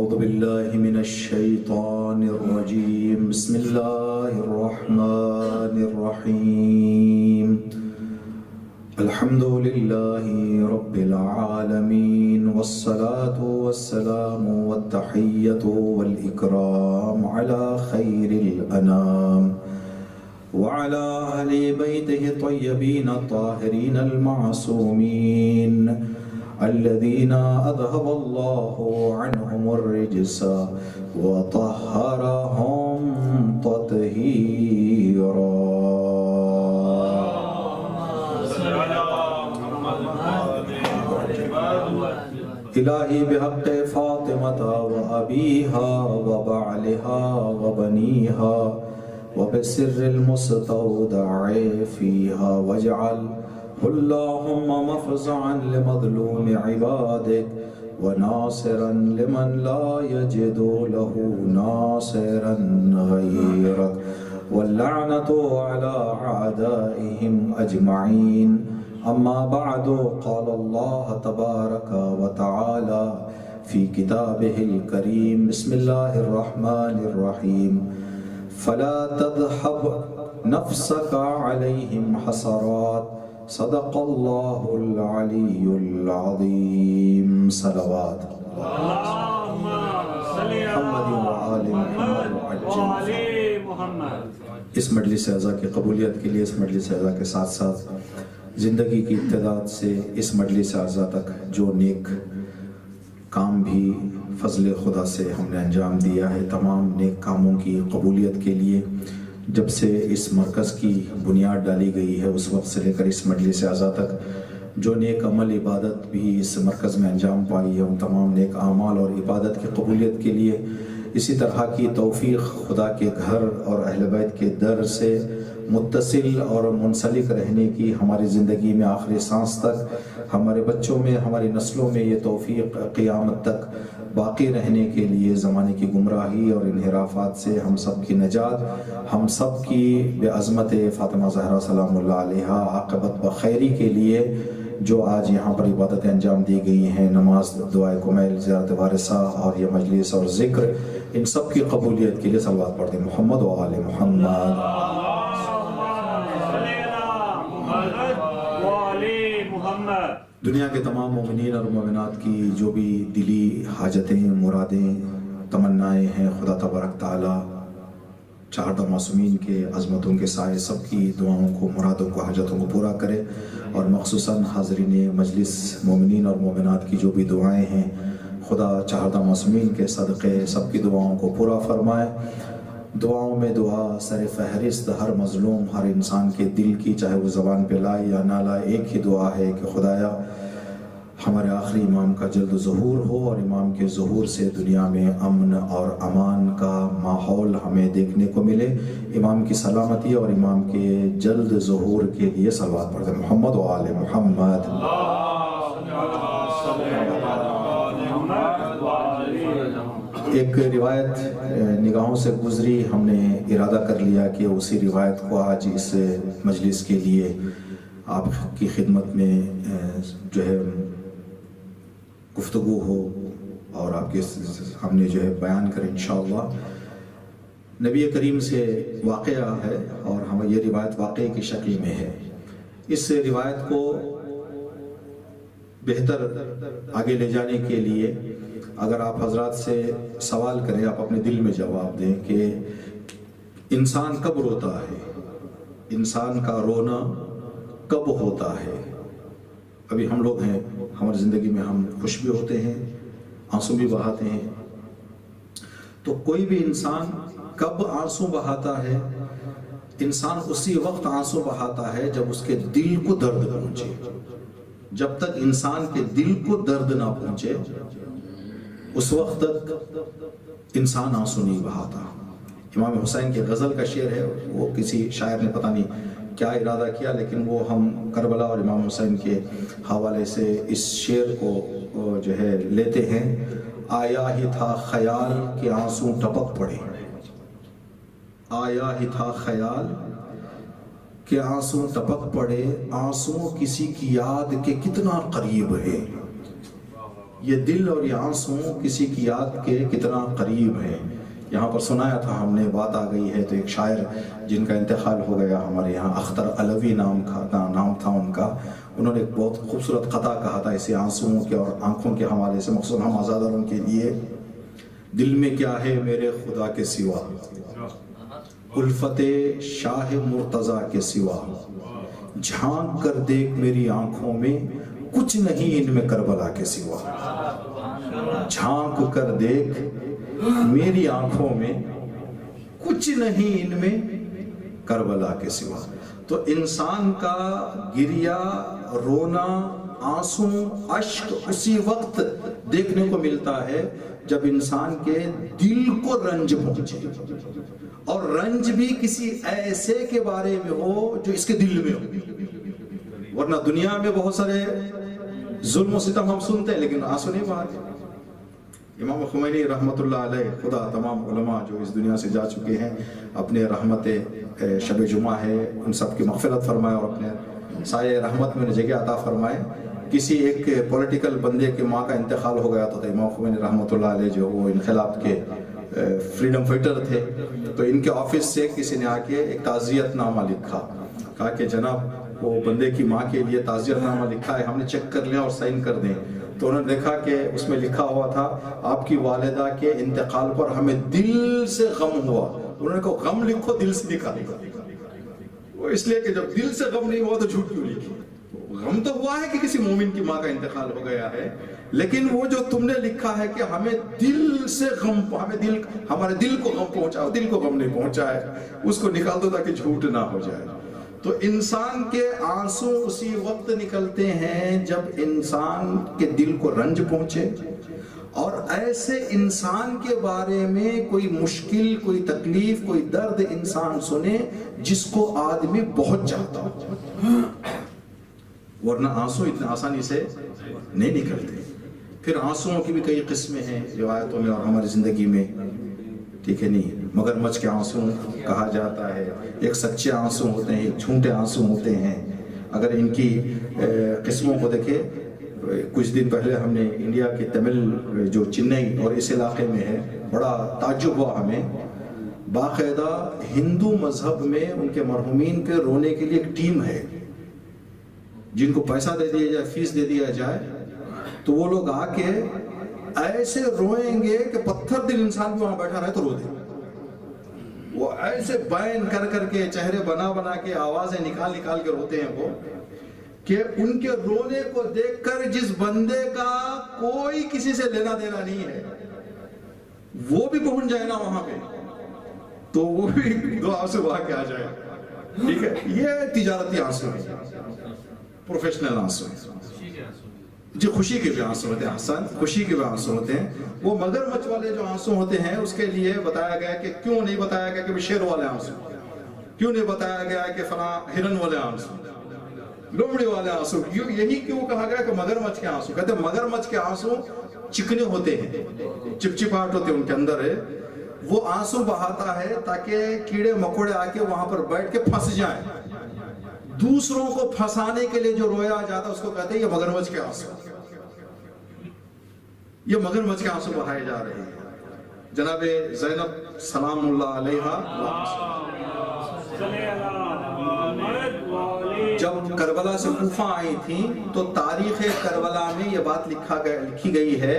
أعوذ بالله من الشيطان الرجيم. بسم الله الرحمن الرحيم. الحمد لله رب العالمين، والصلاة والسلام والتحية والإكرام على خير الأنام وعلى أهل بيته الطيبين الطاهرين المعصومين الذين أذهب الله عنهم الرجس وطهرهم تطهيرا. إلهي بحق فاطمة وأبيها وبعلها وبنيها وبسر المستودع فيها، واجعل اللهم مفزعا لمظلوم عبادك وناصرا لمن لا يجد له ناصرا غيرك، واللعنة على أعدائهم أجمعين. أما بعد، قال الله تبارك وتعالى في كتابه الكريم: بسم الله الرحمن الرحيم. فلا تذهب نفسك عليهم حسرات، صدق الله العلی العظیم. صلوات اللهم صل علی محمد. اس مجلس اعزا کی قبولیت کے لیے، اس مجلس اعزا کے ساتھ ساتھ زندگی کی ابتداء سے اس مجلس اعزا تک جو نیک کام بھی فضل خدا سے ہم نے انجام دیا ہے، تمام نیک کاموں کی قبولیت کے لیے جب سے اس مرکز کی بنیاد ڈالی گئی ہے اس وقت سے لے کر اس مجلس اعزا تک جو نیک عمل عبادت بھی اس مرکز میں انجام پائی ہے، ان تمام نیک اعمال اور عبادت کی قبولیت کے لیے اسی طرح کی توفیق خدا کے گھر اور اہل بیت کے در سے متصل اور منسلک رہنے کی ہماری زندگی میں آخری سانس تک، ہمارے بچوں میں، ہماری نسلوں میں یہ توفیق قیامت تک باقی رہنے کے لیے، زمانے کی گمراہی اور انحرافات سے ہم سب کی نجات، ہم سب کی بے عظمت فاطمہ زہرا سلام اللہ علیہا عاقبت بخیری کے لیے جو آج یہاں پر عبادتیں انجام دی گئی ہیں، نماز، دعائے کمیل، زیارت وارثہ اور یہ مجلس اور ذکر، ان سب کی قبولیت کے لیے صلوات پڑھتے ہیں. محمد و آل محمد. دنیا کے تمام مومنین اور مومنات کی جو بھی دلی حاجتیں، مرادیں، تمنائیں ہیں، خدا تبارک تعالی چہارتہ معصومین کے عظمتوں کے سائے سب کی دعاؤں کو، مرادوں کو، حاجتوں کو پورا کرے، اور مخصوصاً حاضرین مجلس مومنین اور مومنات کی جو بھی دعائیں ہیں خدا چہارتہ معصومین کے صدقے سب کی دعاؤں کو پورا فرمائے. دعاؤں میں دعا سر فہرست ہر مظلوم، ہر انسان کے دل کی، چاہے وہ زبان پہ لائے یا نہ لائے، ایک ہی دعا ہے کہ خدایا ہمارے آخری امام کا جلد ظہور ہو، اور امام کے ظہور سے دنیا میں امن اور امان کا ماحول ہمیں دیکھنے کو ملے. امام کی سلامتی اور امام کے جلد ظہور کے لیے صلوات پڑھتے ہیں. محمد و آل محمد. ایک روایت نگاہوں سے گزری، ہم نے ارادہ کر لیا کہ اسی روایت کو آج اس مجلس کے لیے آپ کی خدمت میں جو ہے گفتگو ہو اور آپ کے ہم نے جو ہے بیان کریں انشاءاللہ. نبی کریم سے واقعہ ہے اور ہم یہ روایت واقعے کی شکل میں ہے. اس روایت کو بہتر آگے لے جانے کے لیے اگر آپ حضرات سے سوال کریں، آپ اپنے دل میں جواب دیں کہ انسان کب روتا ہے، انسان کا رونا کب ہوتا ہے. ابھی ہم لوگ ہیں، ہماری زندگی میں ہم خوش بھی ہوتے ہیں، آنسو بھی بہاتے ہیں. تو کوئی بھی انسان کب آنسو بہاتا ہے؟ انسان اسی وقت آنسو بہاتا ہے جب اس کے دل کو درد پہنچے. جب تک انسان کے دل کو درد نہ پہنچے اس وقت تک انسان آنسو نہیں بہاتا. امام حسین کے غزل کا شعر ہے، وہ کسی شاعر نے پتہ نہیں کیا ارادہ کیا، لیکن وہ ہم کربلا اور امام حسین کے حوالے سے اس شعر کو جو ہے لیتے ہیں. آیا ہی تھا خیال کہ آنسو ٹپک پڑے، آیا ہی تھا خیال کہ آنسو ٹپک پڑے، آنسو کسی کی یاد کے کتنا قریب ہے. یہ دل اور یہ آنسو کسی کی یاد کے کتنا قریب ہے. یہاں پر سنایا تھا ہم نے، بات آ گئی ہے تو ایک شاعر جن کا انتقال ہو گیا ہمارے یہاں، اختر علوی نام تھا ان کا، انہوں نے ایک بہت خوبصورت قطع کہا تھا اسے آنسوؤں کے اور آنکھوں کے حوالے سے، مخصوصاً ہم آزاداروں کے لیے. دل میں کیا ہے میرے خدا کے سوا، الفت شاہ مرتضیٰ کے سوا، جھانک کر دیکھ میری آنکھوں میں کچھ نہیں ان میں کربلا کے سوا. جھانک کر دیکھ میری آنکھوں میں کچھ نہیں ان میں کربلا کے سوا. تو انسان کا گریا، رونا، آنسو، اشک اسی وقت دیکھنے کو ملتا ہے جب انسان کے دل کو رنج پہنچے، اور رنج بھی کسی ایسے کے بارے میں ہو جو اس کے دل میں ہو. ورنہ دنیا میں بہت سارے ظلم و ستم ہم سنتے ہیں لیکن آنسو نہیں بہاتے. امام خمینی رحمت اللہ علیہ، خدا تمام علماء جو اس دنیا سے جا چکے ہیں اپنے رحمت شب جمعہ ہے ان سب کی مغفرت فرمائے اور اپنے سایہ رحمت میں جگہ عطا فرمائے. کسی ایک پولیٹیکل بندے کے ماں کا انتقال ہو گیا تو امام خمینی رحمت اللہ علیہ جو وہ انقلاب کے فریڈم فائٹر تھے، تو ان کے آفس سے کسی نے آ کے ایک تعزیت نامہ لکھا، کہا کہ جناب وہ بندے کی ماں کے لیے تعزیت نامہ لکھا ہے، ہم نے چیک کر لیا اور سائن کر دیں. تو انہوں نے دیکھا کہ اس میں لکھا ہوا تھا آپ کی والدہ کے انتقال پر ہمیں دل سے غم ہوا. انہوں نے کہا غم لکھو، دل سے نکالو. وہ اس لیے کہ جب دل سے غم نہیں ہوا تو جھوٹ کیوں لکھی. غم تو ہوا ہے کہ کسی مومن کی ماں کا انتقال ہو گیا ہے، لیکن وہ جو تم نے لکھا ہے کہ ہمیں دل سے غم، ہمارے دل کو غم پہنچا، دل کو غم نہیں پہنچا ہے، اس کو نکال دو تاکہ جھوٹ نہ ہو جائے. تو انسان کے آنسو اسی وقت نکلتے ہیں جب انسان کے دل کو رنج پہنچے، اور ایسے انسان کے بارے میں کوئی مشکل، کوئی تکلیف، کوئی درد انسان سنے جس کو آدمی بہت چاہتا ہو. ورنہ آنسو اتنا آسانی سے نہیں نکلتے. پھر آنسوؤں کی بھی کئی قسمیں ہیں روایتوں میں اور ہماری زندگی میں، ٹھیک ہے نہیں. مگر مچھ کے آنسو کہا جاتا ہے. ایک سچے آنسو ہوتے ہیں، ایک جھوٹے آنسو ہوتے ہیں. اگر ان کی قسموں کو دیکھیں، کچھ دن پہلے ہم نے انڈیا کے تمل جو چنئی اور اس علاقے میں ہے، بڑا تعجب ہوا ہمیں. باقاعدہ ہندو مذہب میں ان کے مرحومین کے رونے کے لیے ایک ٹیم ہے، جن کو پیسہ دے دیا جائے، فیس دے دیا جائے، تو وہ لوگ آ کے ایسے روئیں گے کہ پتھر دل انسان بھی وہاں بیٹھا رہے تو رو دے. وہ ایسے بین کر کر کے، چہرے بنا بنا کے، آوازیں نکال نکال کے روتے ہیں وہ، کہ ان کے رونے کو دیکھ کر جس بندے کا کوئی کسی سے لینا دینا نہیں ہے وہ بھی پہنچ جائے نا وہاں پہ، تو وہ بھی دعا سے وہاں کے آ جائے. ٹھیک ہے، یہ تجارتی آنسو ہے، پروفیشنل آنسو ہے. جو خوشی کے بھی آنسو ہوتے ہیں، حسن خوشی کے بھی آنسو ہوتے ہیں. وہ مگر مچھ والے جو آنسو ہوتے ہیں اس کے لیے بتایا گیا کہ کیوں نہیں بتایا گیا کہ شیر والے آنسو، کیوں نہیں بتایا گیا کہ فلاں ہرن والے آنسو، لومڑی والے آنسو. یہی کیوں کہا گیا کہ مگر مچھ کے آنسو؟ کہتے ہیں مگر مچھ کے آنسو چکنے ہوتے ہیں، چپچپاہٹ ہوتے ہیں ان کے اندر ہے. وہ آنسو بہاتا ہے تاکہ کیڑے مکوڑے آ کے وہاں پر بیٹھ کے پھنس جائیں. دوسروں کو پھنسانے کے لیے جو رویا جاتا ہے اس کو کہتے ہیں یہ مگرمچھ کے آنسو. یہ مگرمچھ کے آنسو بہائے جا رہے ہیں. جناب زینب سلام اللہ علیہا جب کربلا سے کوفہ آئی تھیں تو تاریخ کربلا میں یہ بات لکھی گئی ہے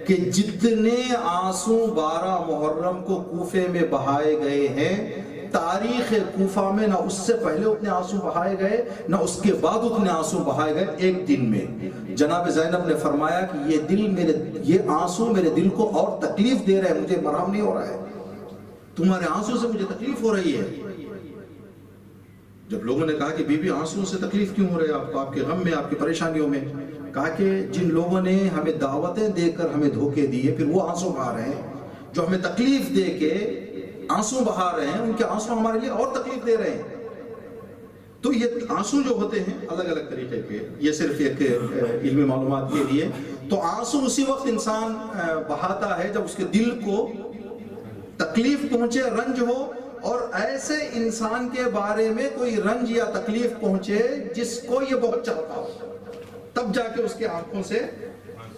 کہ جتنے آنسو 12 محرم کو کوفے میں بہائے گئے ہیں، تاریخ کوفہ میں نہ اس سے پہلے اتنے آنسو بہائے گئے نہ اس کے بعد اتنے آنسو بہائے گئے ایک دن میں. جناب زینب نے فرمایا کہ یہ آنسو میرے دل کو اور تکلیف دے رہے ہیں، مجھے مرہم نہیں ہو رہا ہے، تمہارے آنسو سے مجھے تکلیف ہو رہی ہے. جب لوگوں نے کہا کہ بی بی آنسو سے تکلیف کیوں ہو رہی ہے آپ کو، آپ کے غم میں، آپ کی پریشانیوں میں؟ کہا کہ جن لوگوں نے ہمیں دعوتیں دے کر ہمیں دھوکے دیے پھر وہ آنسو بہا رہے ہیں، جو ہمیں تکلیف دے کے آنسو بہا رہے ہیں ان کے آنسو ہمارے لیے اور تکلیف دے رہے ہیں. تو یہ آنسو جو ہوتے ہیں الگ الگ طریقے کے، یہ صرف ایک علمی معلومات کے لیے. تو آنسو اسی وقت انسان بہاتا ہے جب اس کے دل کو تکلیف پہنچے، رنج ہو، اور ایسے انسان کے بارے میں کوئی رنج یا تکلیف پہنچے جس کو یہ بہت چاہتا ہو، تب جا کے اس کے آنکھوں سے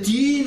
3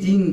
3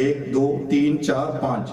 1 2 3 4 5,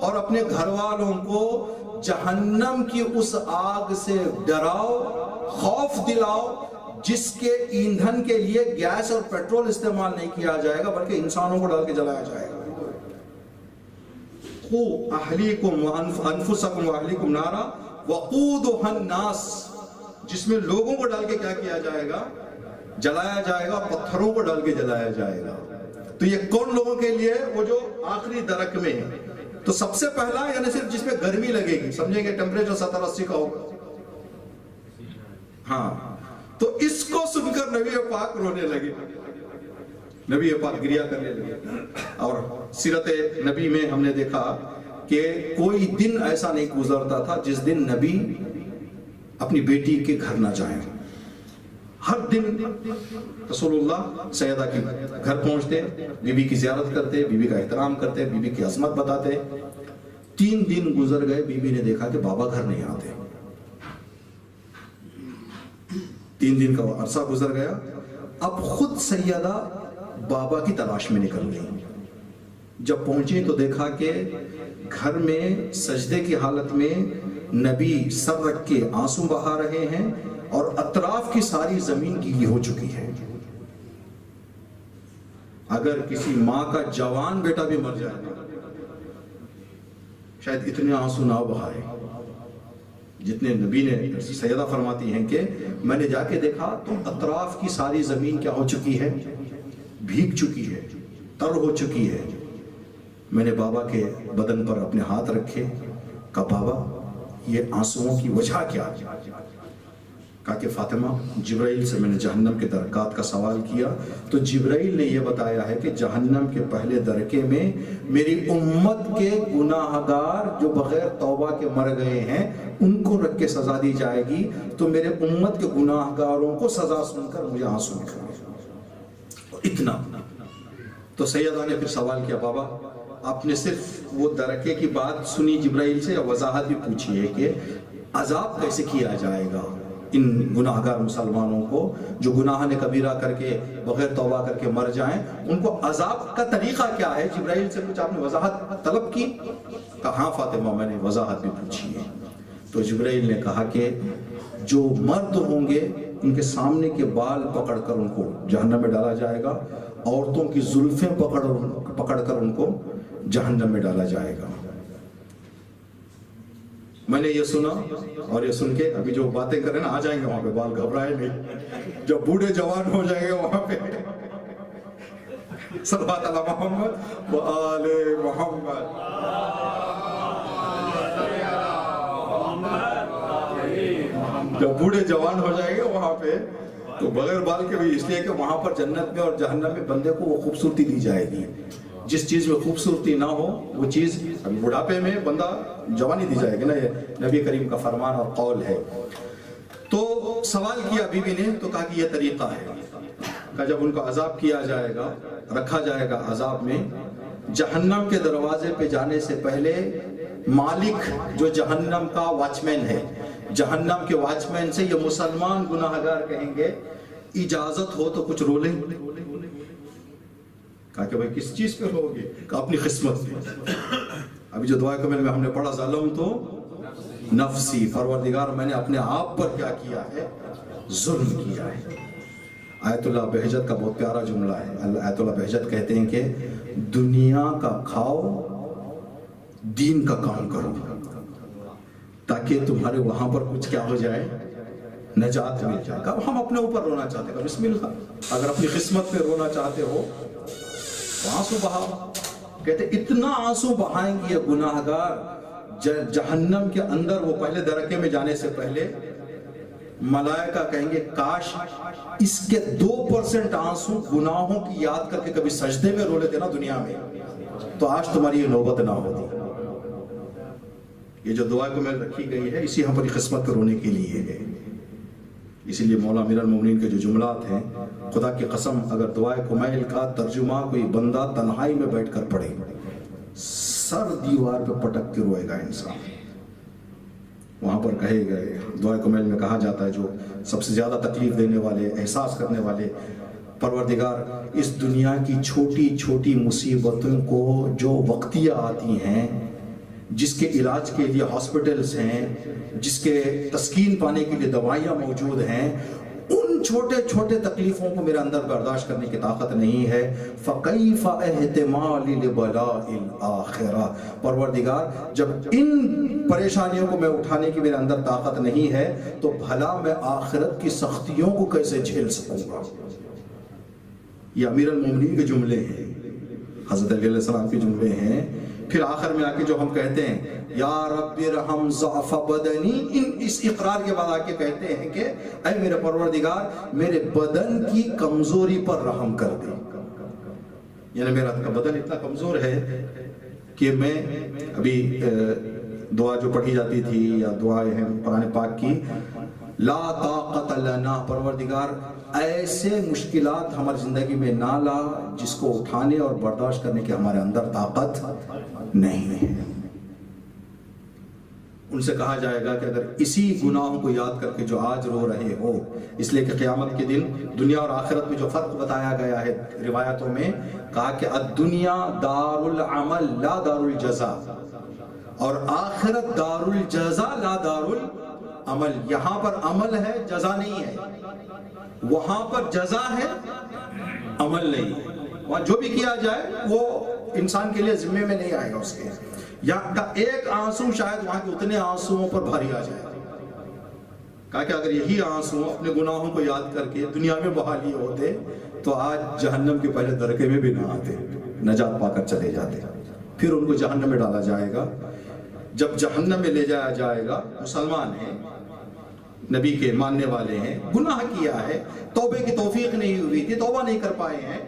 اور اپنے گھر والوں کو جہنم کی اس آگ سے ڈراؤ، خوف دلاؤ جس کے ایندھن کے لیے گیس اور پیٹرول استعمال نہیں کیا جائے گا بلکہ انسانوں کو ڈال کے جلایا جائے گا۔ قُوا أَهْلِيكُمْ وَأَنفُسَكُمْ وَأَهْلِيكُمْ نَارًا وَقُودُهَا النَّاسُ، جس میں لوگوں کو ڈال کے کیا کیا جائے گا؟ جلایا جائے گا، پتھروں کو ڈال کے جلایا جائے گا۔ تو یہ کون لوگوں کے لیے؟ وہ جو آخری درک میں ہے۔ تو سب سے پہلا یعنی صرف جس میں گرمی لگے گی، سمجھیں گے ٹیمپریچر 70-80 کا ہوگا، ہاں، تو اس کو سن کر نبی پاک رونے لگے، نبی پاک گریا کرنے لگے۔ اور سیرت نبی میں ہم نے دیکھا کہ کوئی دن ایسا نہیں گزرتا تھا جس دن نبی اپنی بیٹی کے گھر نہ جائیں۔ ہر دن رسول اللہ سیدہ کے گھر پہنچتے، بی بی کی زیارت کرتے، بی بی کا احترام کرتے، بی بی کی عظمت بتاتے۔ 3 دن گزر گئے، بی بی نے دیکھا کہ بابا گھر نہیں آتے۔ 3 دن کا عرصہ گزر گیا، اب خود سیدہ بابا کی تلاش میں نکل گئی۔ جب پہنچی تو دیکھا کہ گھر میں سجدے کی حالت میں نبی سر رکھ کے آنسو بہا رہے ہیں اور اطراف کی ساری زمین گیلی ہو چکی ہے۔ اگر کسی ماں کا جوان بیٹا بھی مر جائے شاید اتنے آنسو نہ بہائے جتنے نبی نے۔ سیدہ فرماتی ہیں کہ میں نے جا کے دیکھا تو اطراف کی ساری زمین کیا ہو چکی ہے؟ بھیگ چکی ہے، تر ہو چکی ہے۔ میں نے بابا کے بدن پر اپنے ہاتھ رکھے، کہا بابا یہ آنسوؤں کی وجہ کیا؟ کہا کہ فاطمہ جبرائیل سے میں نے جہنم کے درکات کا سوال کیا تو جبرائیل نے یہ بتایا ہے کہ جہنم کے پہلے درکے میں میری امت کے گناہگار جو بغیر توبہ کے مر گئے ہیں ان کو رکھ کے سزا دی جائے گی، تو میرے امت کے گناہگاروں کو سزا سن کر مجھے آنسو نکلے۔ اتنا تو سیدہ نے پھر سوال کیا بابا آپ نے صرف وہ درکے کی بات سنی جبرائیل سے یا وضاحت بھی پوچھی ہے کہ عذاب کیسے کیا جائے گا ان گناہگار مسلمانوں کو جو گناہ نے کبیرہ کر کے بغیر توبہ کر کے مر جائیں، ان کو عذاب کا طریقہ کیا ہے؟ جبرائیل سے کچھ آپ نے وضاحت طلب کی؟ کہا ہاں فاطمہ میں نے وضاحت بھی پوچھی ہے۔ تو جبرائیل نے کہا کہ جو مرد ہوں گے ان کے سامنے کے بال پکڑ کر ان کو جہنم میں ڈالا جائے گا، عورتوں کی زلفیں پکڑ کر ان کو جہنم میں ڈالا جائے گا۔ میں نے یہ سنا اور یہ سن کے ابھی جو باتیں کریں نا آ جائیں گے وہاں پہ، بال گھبرائے نہیں، جب بوڑھے جوان ہو جائیں گے وہاں پہ صلوات علی محمد و آل محمد۔ جب بوڑھے جوان ہو جائیں گے وہاں پہ تو بغیر بال کے بھی، اس لیے کہ وہاں پر جنت میں اور جہنم میں بندے کو وہ خوبصورتی دی جائے گی، جس چیز میں خوبصورتی نہ ہو وہ چیز ابھی بڑھاپے میں بندہ جوانی دی جائے گی نا، یہ نبی کریم کا فرمان اور قول ہے۔ تو سوال کیا بی بی نے تو کہا کہ یہ طریقہ ہے، کہ جب ان کو عذاب کیا جائے گا، رکھا جائے گا عذاب میں، جہنم کے دروازے پہ جانے سے پہلے مالک جو جہنم کا واچمین ہے، جہنم کے واچمین سے یہ مسلمان گناہگار کہیں گے اجازت ہو تو کچھ رو لیں۔ کہا کہ بھائی کس چیز پہ رو گے؟ کہا اپنی قسمت پہ۔ ابھی جو دعائے کامل میں ہم نے پڑھا ظلم تو نفسی، پروردگار میں نے اپنے آپ پر کیا کیا ہے؟ ظلم کیا ہے۔ آیت اللہ بہجت کا بہت پیارا جملہ ہے۔ آیت اللہ بہجت کہتے ہیں کہ دنیا کا کھاؤ، دین کا کام کرو، تاکہ تمہارے وہاں پر کچھ کیا ہو جائے؟ نجات مل جائے گا۔ ہم اپنے اوپر رونا چاہتے ہیں، بسم اللہ، اگر اپنی قسمت پہ رونا چاہتے ہو تو آنسو بہاؤ۔ کہتے اتنا آنسو بہائیں گے یہ گناہگار جہنم کے اندر، وہ پہلے درکے میں جانے سے پہلے ملائکہ کہیں گے کاش اس کے 2% آنسو گناہوں کی یاد کر کے کبھی سجدے میں رو لیتے نا دنیا میں، تو آج تمہاری یہ نوبت نہ ہوتی۔ یہ جو دعا کو میں رکھی گئی ہے اسی ہماری قسمت پر رونے کے لیے ہے۔ اسی لیے مولا امیر المومنین کے جو جملات ہیں، خدا کی قسم اگر دعائے کمیل کا ترجمہ کوئی بندہ تنہائی میں بیٹھ کر پڑھے، سر دیوار پہ پٹک کے روئے گا انسان۔ وہاں پر کہے گئے، دعائے کمیل میں کہا جاتا ہے جو سب سے زیادہ تکلیف دینے والے، احساس کرنے والے، پروردگار اس دنیا کی چھوٹی چھوٹی مصیبتوں کو جو وقتیہ آتی ہیں جس کے علاج کے لیے ہاسپٹلز ہیں، جس کے تسکین پانے کے لیے دوائیاں موجود ہیں، ان چھوٹے چھوٹے تکلیفوں کو میرے اندر برداشت کرنے کی طاقت نہیں ہے۔ فَكَيْفَ احتمال لِبَلَاءِ الْآخِرَةِ، پروردگار جب ان پریشانیوں کو میں اٹھانے کی میرے اندر طاقت نہیں ہے تو بھلا میں آخرت کی سختیوں کو کیسے جھیل سکوں گا؟ یہ امیر المومنین کے جملے ہیں، حضرت علی علیہ السلام کے جملے ہیں۔ پھر آخر میں آ کے جو ہم کہتے ہیں یا رب ارحم ضعف بدنی، اس اقرار کے بعد آ کے کہتے ہیں کہ اے میرے پروردگار میرے بدن کی کمزوری پر رحم کر دے، یعنی میرا بدن اتنا کمزور ہے کہ میں ابھی دعا جو پڑھی جاتی تھی یا دعائیں ہیں قرآن پاک کی، لا طاقت لنا، پروردگار ایسے مشکلات ہماری زندگی میں نہ لا جس کو اٹھانے اور برداشت کرنے کی ہمارے اندر طاقت نہیں ہے۔ ان سے کہا جائے گا کہ اگر اسی گناہوں کو یاد کر کے جو آج رو رہے ہو، اس لیے کہ قیامت کے دن دنیا اور آخرت میں جو فرق بتایا گیا ہے روایتوں میں، کہا کہ الدنیا دار العمل لا دار الجزا، اور آخرت دار الجزا لا دار العمل۔ یہاں پر عمل ہے، جزا نہیں ہے، وہاں پر جزا ہے، عمل نہیں ہے۔ وہاں جو بھی کیا جائے وہ انسان کے لیے ذمے میں نہیں آئے گا اس کے، یا کا ایک آنسو شاید وہاں کے اتنے آنسوؤں پر بھاری آ جائے۔ کہا کہ اگر یہی آنسو اپنے گناہوں کو یاد کر کے دنیا میں بہا لیے ہوتے تو آج جہنم کے پہلے درکے میں بھی نہ آتے، نجات پا کر چلے جاتے۔ پھر ان کو جہنم میں ڈالا جائے گا۔ جب جہنم میں لے جایا جائے گا، مسلمان ہیں، نبی کے ماننے والے ہیں، گناہ کیا ہے، توبے کی توفیق نہیں ہوئی تھی، توبہ نہیں کر پائے ہیں،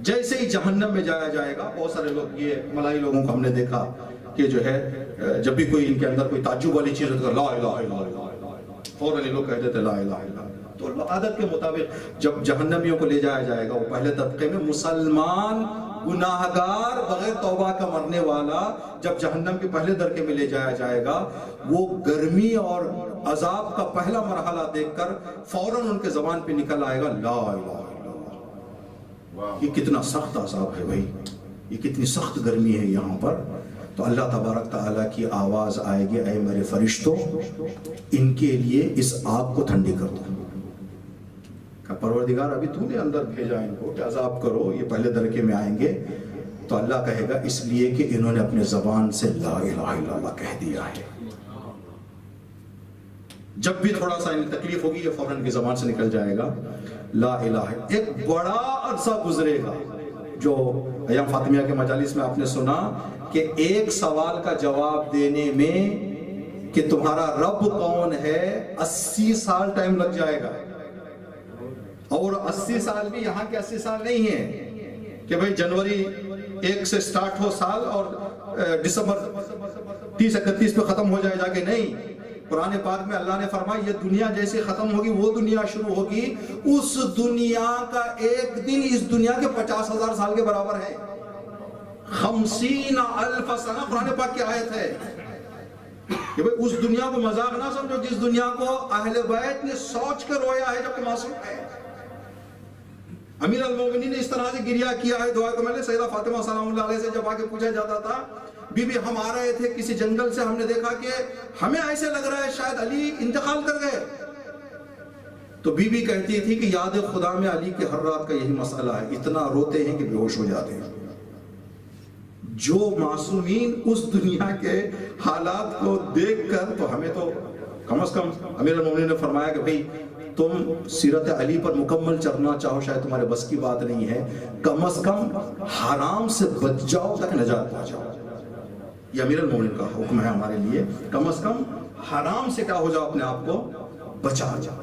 جیسے ہی جہنم میں جایا جائے گا، بہت سارے لوگ، یہ ملائی لوگوں کو ہم نے دیکھا کہ جو ہے جب بھی کوئی ان کے اندر کوئی تعجب والی چیز ہوتی ہے، لا الہ الا اللہ، فوراً لوگ کہہ دیتے لا الہ الا اللہ۔ تو عادت کے مطابق جب جہنمیوں کو لے جایا جائے گا، وہ پہلے طبقے میں مسلمان گناہگار بغیر توبہ کا مرنے والا جب جہنم کے پہلے درکے میں لے جایا جائے گا، وہ گرمی اور عذاب کا پہلا مرحلہ دیکھ کر فوراً ان کے زبان پہ نکل آئے گا لا الہ الا اللہ۔ یہ کتنا سخت عذاب ہے بھائی، یہ کتنی سخت گرمی ہے یہاں پر۔ تو اللہ تبارک تعالیٰ کی آواز آئے گی، اے میرے فرشتوں ان کے لیے اس آگ کو ٹھنڈی کر دو۔ کہ پروردگار ابھی تو نے اندر بھیجا ان کو کہ عذاب کرو، یہ پہلے درکے میں آئیں گے۔ تو اللہ کہے گا اس لیے کہ انہوں نے اپنے زبان سے لا الہ الا اللہ کہہ دیا ہے۔ جب بھی تھوڑا سا ان تکلیف ہوگی، یہ فوراً کی زبان سے نکل جائے گا لا الہ۔ ایک بڑا عرصہ گزرے گا، جو ایام فاطمیہ کے مجالس میں آپ نے سنا کہ ایک سوال کا جواب دینے میں کہ تمہارا رب کون ہے 80 سال ٹائم لگ جائے گا، اور 80 سال بھی یہاں کے 80 سال نہیں ہے کہ بھئی جنوری 1 سے سٹارٹ ہو سال اور دسمبر 30-31 پہ ختم ہو جائے جا کے، نہیں۔ قرآن پاک میں اللہ نے فرمایا یہ دنیا جیسے ختم ہوگی وہ دنیا شروع ہوگی، اس دنیا کا ایک دن اس دنیا کے 50,000 سال کے برابر ہے۔ 50,000 سنہ قرآن پاک کی آیت ہے کہ بھئی اس دنیا کو مذاق نہ سمجھو جس دنیا کو اہل بیت نے سوچ کر رویا ہے جبکہ معصوم ہے۔ امیر المومنین نے اس طرح سے گریہ کیا ہے دعا کو۔ میں نے سیدہ فاطمہ سلام اللہ علیہ سے جب آ کے پوچھا جاتا تھا، بی بی ہم آ رہے تھے کسی جنگل سے، ہم نے دیکھا کہ ہمیں ایسے لگ رہا ہے شاید علی انتقال کر گئے، تو بی بی کہتی تھی کہ یاد خدا میں علی کے ہر رات کا یہی مسئلہ ہے، اتنا روتے ہیں کہ بے ہوش ہو جاتے ہیں۔ جو معصومین اس دنیا کے حالات کو دیکھ کر، تو ہمیں تو کم از کم امیر المومنین نے فرمایا کہ بھئی تم سیرت علی پر مکمل چلنا چاہو شاید تمہارے بس کی بات نہیں ہے، کم از کم حرام سے بچ جاؤ تک نجات پا جاؤ۔ یہ امیر المومنین کا حکم ہے ہمارے لیے، کم از کم حرام سے کیا ہو جاؤ، اپنے آپ کو بچا جاؤ۔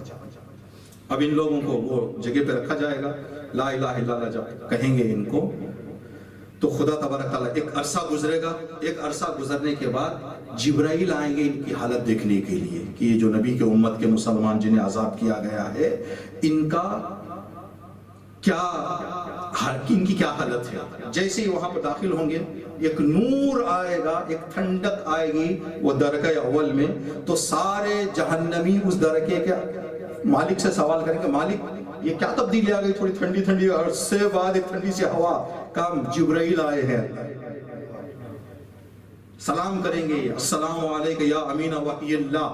اب ان لوگوں کو وہ جگہ پہ رکھا جائے گا، لا الہ الا اللہ جب کہیں گے ان کو، تو خدا تبارک تعالیٰ ایک عرصہ گزرے گا۔ ایک عرصہ گزرنے کے بعد جبرائیل آئیں گے ان کی حالت دیکھنے کے لیے کہ یہ جو نبی کے امت کے مسلمان جنہیں عذاب کیا گیا ہے، ان کا کیا، ان کی کیا حالت ہے۔ جیسے ہی وہاں پر داخل ہوں گے، ایک نور آئے گا، ایک ٹھنڈک آئے گی وہ درکے اول میں، تو سارے جہنمی اس درکے کے مالک سے سوال کریں گے، مالک یہ کیا تبدیلی آ گئی، تھوڑی ٹھنڈی ٹھنڈی عرصے بعد ایک ٹھنڈی سی ہوا کا جبرائیل آئے ہیں۔ سلام کریں گے السلام علیکم یا امین وحی اللہ،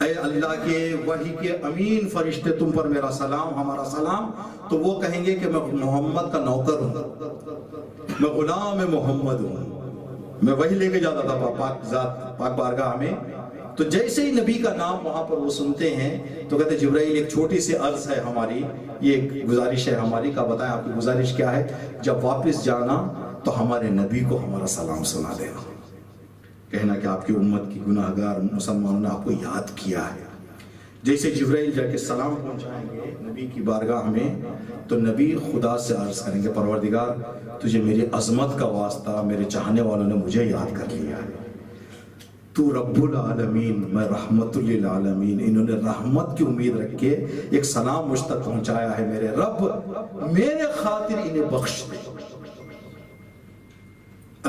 اے اللہ کے وحی کے امین فرشتے تم پر میرا سلام، ہمارا سلام. تو وہ کہیں گے کہ میں محمد کا نوکر ہوں، میں غلام محمد ہوں، میں وہی لے کے جاتا تھا پاک ذات پاک بارگاہ میں. تو جیسے ہی نبی کا نام وہاں پر وہ سنتے ہیں تو کہتے جبرائیل ایک چھوٹی سی عرض ہے ہماری، یہ ایک گزارش ہے ہماری. کا بتائیں آپ کی گزارش کیا ہے؟ جب واپس جانا تو ہمارے نبی کو ہمارا سلام سنا دینا، کہنا کہ آپ کی امت کی گناہگار مسلمانوں نے آپ کو یاد کیا ہے. جیسے جبرائیل جا کے سلام پہنچائیں گے نبی کی بارگاہ میں تو نبی خدا سے عرض کریں گے پروردگار تجھے میری عظمت کا واسطہ میرے چاہنے والوں نے مجھے یاد کر لیا ہے، تو رب العالمین میں رحمت للعالمین. انہوں نے رحمت کی امید رکھ کے ایک سلام مجھ تک پہنچایا ہے، میرے رب میرے خاطر انہیں بخش دے.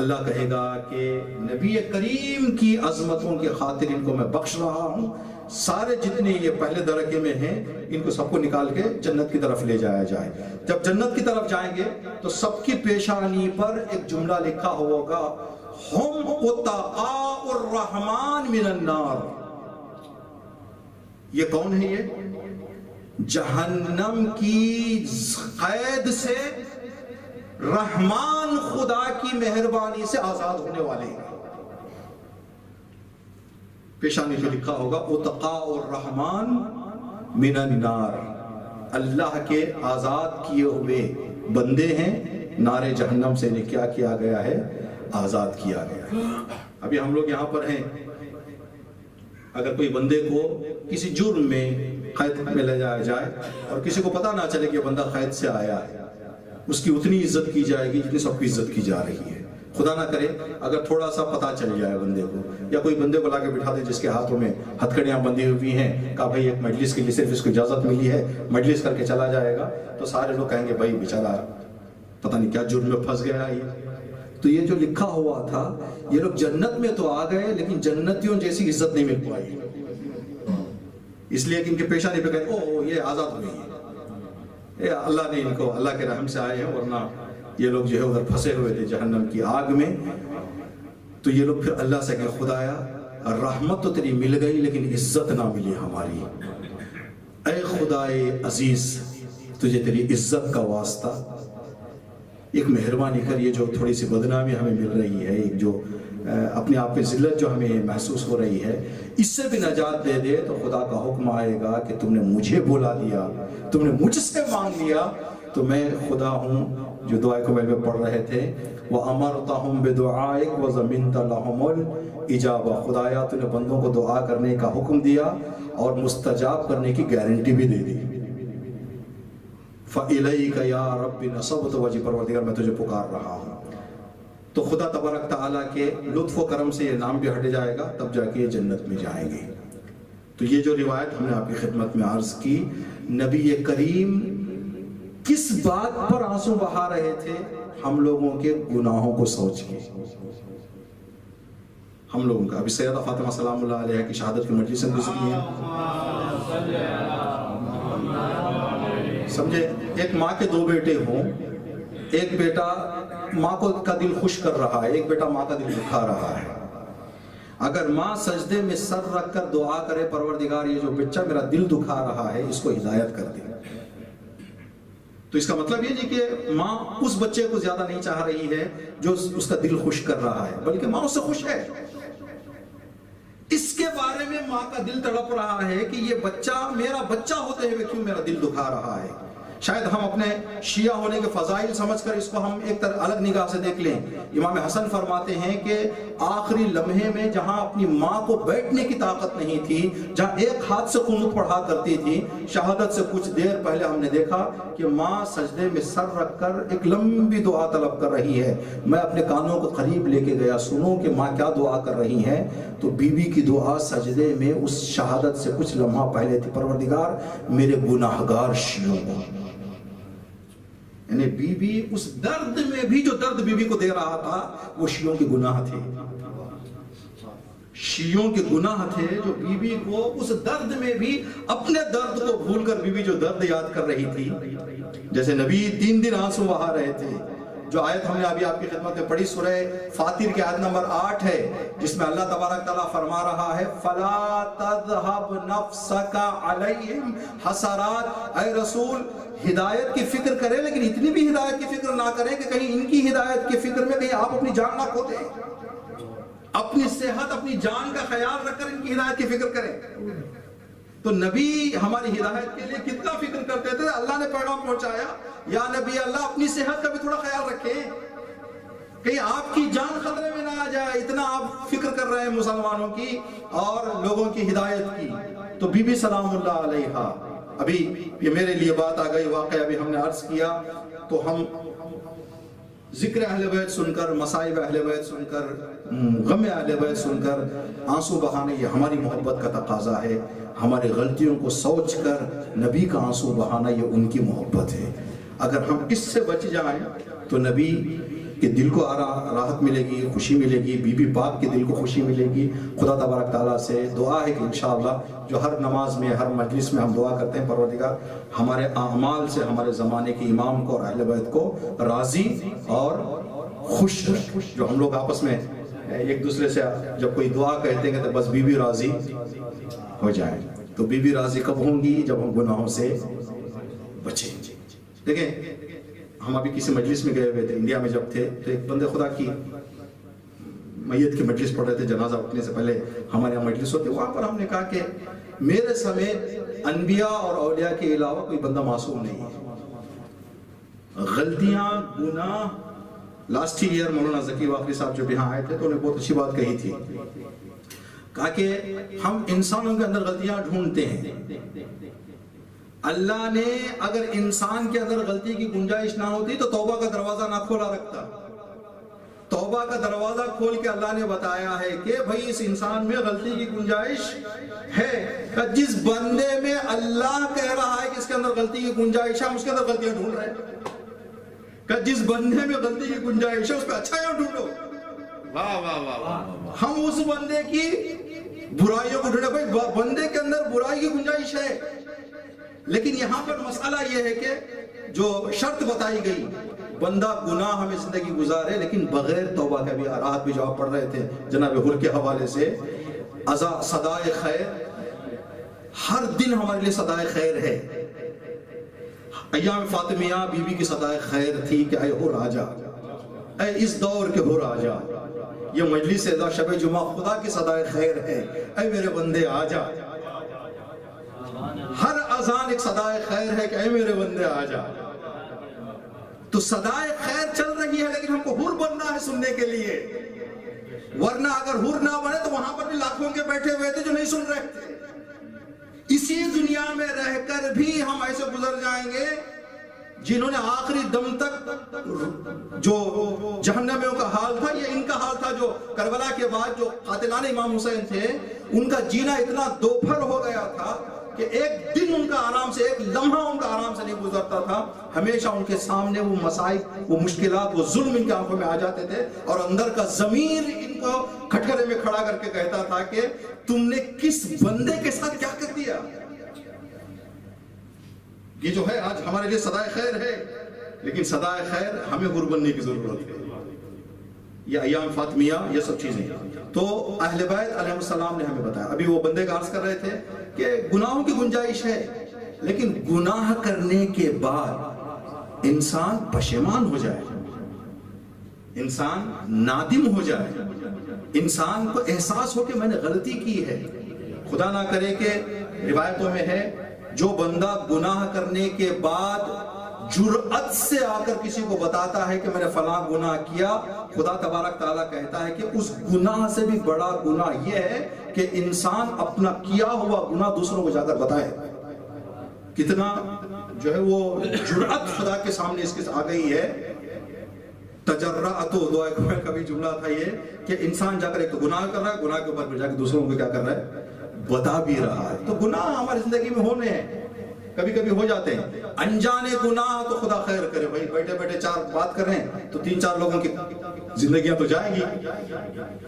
اللہ کہے گا کہ نبی کریم کی عظمتوں کی خاطر ان کو میں بخش رہا ہوں. سارے جتنے یہ پہلے درجے میں ہیں ان کو سب کو نکال کے جنت کی طرف لے جایا جائے. جب جنت کی طرف جائیں گے تو سب کی پیشانی پر ایک جملہ لکھا ہوگا ہم عتقاء الرحمن من النار. یہ کون ہے؟ یہ جہنم کی قید سے رحمان خدا کی مہربانی سے آزاد ہونے والے ہیں. پیشانی پہ لکھا ہوگا عتقاء الرحمن من النار، اللہ کے آزاد کیے ہوئے بندے ہیں، نار جہنم سے انہیں کیا کیا گیا ہے؟ آزاد کیا گیا ہے. ابھی ہم لوگ یہاں پر ہیں، اگر کوئی بندے کو کسی جرم میں قید میں لے جایا جائے اور کسی کو پتہ نہ چلے کہ یہ بندہ قید سے آیا ہے، اس کی اتنی عزت کی جائے گی جتنی سب کی عزت کی جا رہی ہے. خدا نہ کرے اگر تھوڑا سا پتہ چل جائے بندے کو، یا کوئی بندے کو لا کے بٹھا دے جس کے ہاتھوں میں ہتھکڑیاں بندھی ہوئی ہیں، کہا بھائی ایک مجلس کے لیے صرف اس کو اجازت ملی ہے، مجلس کر کے چلا جائے گا، تو سارے لوگ کہیں گے بھائی بیچارہ پتہ نہیں کیا جرم میں پھنس گیا ہے. تو یہ جو لکھا ہوا تھا یہ لوگ جنت میں تو آ گئے لیکن جنتیوں جیسی عزت نہیں مل پائی، اس لیے کہ ان کے پیشانی پہ کہتے او یہ آزاد ہوئی ہے، اللہ نے ان کو اللہ کے رحم سے آئے ہیں، ورنہ یہ لوگ جو ہے ادھر پھنسے ہوئے تھے جہنم کی آگ میں. تو یہ لوگ پھر اللہ سے کہیں خدایا رحمت تو تیری مل گئی لیکن عزت نہ ملی ہماری. اے خدائے عزیز تجھے تیری عزت کا واسطہ ایک مہربانی کر، یہ جو تھوڑی سی بدنامی ہمیں مل رہی ہے، ایک جو اپنے آپ پہ ذلت جو ہمیں محسوس ہو رہی ہے، اس سے بھی نجات دے دے. تو خدا کا حکم آئے گا کہ تم نے مجھے بلا لیا، تم نے مجھ سے مانگ لیا، تو میں خدا ہوں جو دعائے کو میں پڑھ رہے تھے وَأَمَرْتَهُمْ بِدُعَائِكَ وَزَمِنْتَ لَهُمُ الْإِجَابَةَ. خدایا تو نے بندوں کو دعا کرنے کا حکم دیا اور مستجاب کرنے کی گارنٹی بھی دے دی. فَإِلَيْكَ يَا رَبِّ نَصَبْتُ وَجْهِ، پروردگار میں تجھے پکار رہا ہوں. تو خدا تبارک تعالیٰ کے لطف و کرم سے یہ نام بھی ہٹ جائے گا، تب جا کے یہ جنت میں جائیں گے. تو یہ جو روایت ہم نے آپ کی خدمت میں عرض کی، نبی کریم کس بات پر آنسو بہا رہے تھے؟ ہم لوگوں کے گناہوں کو سوچ کے. ہم لوگوں کا ابھی سیدہ فاطمہ سلام اللہ علیہ کی شہادت کی مجلس سے گزری ہے. سمجھے ایک ماں کے دو بیٹے ہوں، ایک بیٹا ماں کو کا دل خوش کر رہا ہے، ایک بیٹا ماں کا دل دکھا رہا ہے. اگر ماں سجدے میں سر رکھ کر دعا کرے پروردگار یہ جو بچہ میرا دل دکھا رہا ہے اس کو ہدایت کر دے، تو اس کا مطلب یہ نہیں کہ ماں اس بچے کو زیادہ نہیں چاہ رہی ہے جو اس کا دل خوش کر رہا ہے، بلکہ ماں اس سے خوش ہے. اس کے بارے میں ماں کا دل تڑپ رہا ہے کہ یہ بچہ میرا بچہ ہوتے ہوئے کیوں میرا دل دکھا رہا ہے. شاید ہم اپنے شیعہ ہونے کے فضائل سمجھ کر اس کو ہم ایک طرح الگ نگاہ سے دیکھ لیں. امام حسن فرماتے ہیں کہ آخری لمحے میں جہاں اپنی ماں کو بیٹھنے کی طاقت نہیں تھی، جہاں ایک ہاتھ سے قنوت پڑھا کرتی تھی، شہادت سے کچھ دیر پہلے ہم نے دیکھا کہ ماں سجدے میں سر رکھ کر ایک لمبی دعا طلب کر رہی ہے. میں اپنے کانوں کو قریب لے کے گیا سنوں کہ ماں کیا دعا کر رہی ہیں. تو بی بی کی دعا سجدے میں اس شہادت سے کچھ لمحہ پہلے تھی، پروردگار میرے گناہگار شیعوں کو. یعنی بی بی اس درد میں بھی جو درد بی بی کو دے رہا تھا وہ شیعوں کے گناہ تھے، شیعوں کے گناہ تھے جو بی بی کو اس درد میں بھی اپنے درد کو بھول کر بی بی جو درد یاد کر رہی تھی. جیسے نبی 3 دن آنسو بہا رہے تھے جو آیت ہم نے ابھی آپ کی خدمت میں پڑھی سورہ فاطر کی آیت نمبر 8 ہے، جس میں اللہ تبارک تعالیٰ فرما رہا ہے فَلَا تَذْهَبْ نَفْسَكَ عَلَيْهِمْ حَسَرَاتٍ، اے رسول ہدایت کی فکر کریں لیکن اتنی بھی ہدایت کی فکر نہ کریں کہ کہیں ان کی ہدایت کی فکر میں کہیں آپ اپنی جان نہ کھو دیں، اپنی صحت اپنی جان کا خیال رکھ کر ان کی ہدایت کی فکر کریں۔ تو نبی ہماری ہدایت کے لیے کتنا فکر کرتے تھے، اللہ نے پیغام پہنچایا یا نبی اللہ اپنی صحت کا بھی تھوڑا خیال رکھیں، کہیں آپ کی جان خطرے میں نہ آ جائے، اتنا آپ فکر کر رہے ہیں مسلمانوں کی اور لوگوں کی ہدایت کی۔ تو بی بی سلام اللہ علیہا، ابھی یہ میرے لیے بات آ گئی، واقعہ ابھی ہم نے عرض کیا، تو ہم ذکر اہل بیت سن کر، مصائب اہل بیت سن کر، غم اہل بیت سن کر آنسو بہانے، یہ ہماری محبت کا تقاضا ہے۔ ہماری غلطیوں کو سوچ کر نبی کا آنسو بہانا یہ ان کی محبت ہے۔ اگر ہم اس سے بچ جائیں تو نبی کے دل کو راحت ملے گی، خوشی ملے گی، بی بی پاک کے دل کو خوشی ملے گی۔ خدا تبارک تعالیٰ سے دعا ہے کہ انشاءاللہ جو ہر نماز میں ہر مجلس میں ہم دعا کرتے ہیں، پروردگار ہمارے اعمال سے ہمارے زمانے کے امام کو اور اہل بیت کو راضی اور خوش رکھ۔ جو ہم لوگ آپس میں ایک دوسرے سے جب کوئی دعا کہتے ہیں تو بس بی بی راضی ہو جائے، تو بی بی راضی کب ہوں گی؟ جب ہم گناہوں سے بچیں۔ دیکھیں ہم ابھی کسی مجلس میں گئے ہوئے تھے، انڈیا میں جب تھے، تو ایک بندے خدا کی میت کی مجلس پڑھ رہے تھے، جنازہ اٹھنے سے پہلے ہمارے یہاں مجلس ہوتے، وہاں پر ہم نے کہا کہ میرے سمیت انبیاء اور اولیاء کے علاوہ کوئی بندہ معصوم نہیں ہے، غلطیاں گناہ۔ لاسٹ ایئر مولانا ذکی واقعی صاحب جب یہاں آئے تھے تو انہوں نے بہت اچھی بات کہی تھی، کہا کہ ہم انسانوں کے اندر غلطیاں ڈھونڈتے ہیں، اللہ نے اگر انسان کے اندر غلطی کی گنجائش نہ ہوتی تو توبہ کا دروازہ نہ کھولا رکھتا۔ توبہ کا دروازہ کھول کے اللہ نے بتایا ہے کہ بھئی اس انسان میں غلطی کی گنجائش ہے، کہ جس بندے میں اللہ کہہ رہا ہے کہ اس کے اندر غلطی کی گنجائش ہے، ہم اس کے اندر غلطیاں ڈھونڈ رہے ہیں، کہ جس بندے میں غلطی کی گنجائش ہے اس پہ اچھائیاں ڈھونڈو۔ واہ واہ واہ واہ، ہم اس بندے کی برائیوں کو ڈھونڈے، بھائی بندے کے اندر برائی کی گنجائش ہے، لیکن یہاں پر مسئلہ یہ ہے کہ جو شرط بتائی گئی، بندہ گناہ ہمیں زندگی گزارے لیکن بغیر توبہ کا بھی۔ راحت بھی جواب پڑھ رہے تھے جناب حر کے حوالے سے، صدائے خیر، ہر دن ہمارے لیے صدائے خیر ہے۔ ایام فاطمیہ بی بی کی صدائے خیر تھی کہ اے حر آجا، اے اس دور کے حر آجا، یہ مجلس اذا شب جمعہ خدا کی صدائے خیر ہے، اے میرے بندے آجا۔ ہر اذان ایک صدائے خیر ہے کہ اے میرے بندے آجا۔ تو صدائے خیر چل رہی ہے لیکن ہم کو حر بننا ہے سننے کے لیے، ورنہ اگر حر نہ بنے تو وہاں پر بھی لاکھوں کے بیٹھے ہوئے تھے جو نہیں سن رہے تھے۔ اسی دنیا میں رہ کر بھی ہم ایسے گزر جائیں گے جنہوں نے آخری دم تک جو جہنمیوں کا حال تھا یہ ان کا حال تھا، جو کربلا کے بعد جو قاتلان امام حسین تھے ان کا جینا اتنا دوپہر ہو گیا تھا کہ ایک دن ان کا آرام سے، ایک لمحہ ان کا آرام سے نہیں گزرتا تھا، ہمیشہ ان کے سامنے وہ مصائب، وہ مشکلات، وہ ظلم ان کی آنکھوں میں آ جاتے تھے، اور اندر کا ضمیر ان کو کھٹکرے میں کھڑا کر کے کہتا تھا کہ تم نے کس بندے کے ساتھ کیا کر دیا۔ یہ جو ہے آج ہمارے لیے صدائے خیر ہے، لیکن صدائے خیر ہمیں حر بننے کی ضرورت ہے۔ یہ ایام فاطمیہ، یہ سب چیزیں تو اہل بیت علیہ السلام نے ہمیں بتایا۔ ابھی وہ بندے کا عرض کر رہے تھے کہ گناہوں کی گنجائش ہے، لیکن گناہ کرنے کے بعد انسان پشیمان ہو جائے، انسان نادم ہو جائے، انسان کو احساس ہو کہ میں نے غلطی کی ہے۔ خدا نہ کرے کہ روایتوں میں ہے جو بندہ گناہ کرنے کے بعد جرأت سے آ کر کسی کو بتاتا ہے کہ میں نے فلاں گناہ کیا، خدا تبارک تعالیٰ کہتا ہے کہ اس گناہ سے بھی بڑا گناہ یہ ہے کہ انسان اپنا کیا ہوا گناہ دوسروں کو جا کر بتائے۔ کتنا جو ہے وہ جرأت خدا کے سامنے اس کے آ گئی ہے۔ تجرعتو دعا کبھی جملہ تھا یہ کہ انسان جا کر ایک تو گناہ کر رہا ہے، گناہ کے اوپر پھر جا کے دوسروں کو کیا کر رہا ہے، بتا بھی رہا ہے۔ تو گناہ ہماری زندگی میں ہونے ہیں، کبھی کبھی ہو جاتے ہیں انجانے گناہ، تو خدا خیر کرے بھائی، بیٹھے بیٹھے چار بات کر رہے ہیں تو 3-4 لوگوں کی زندگیاں تو جائیں گی۔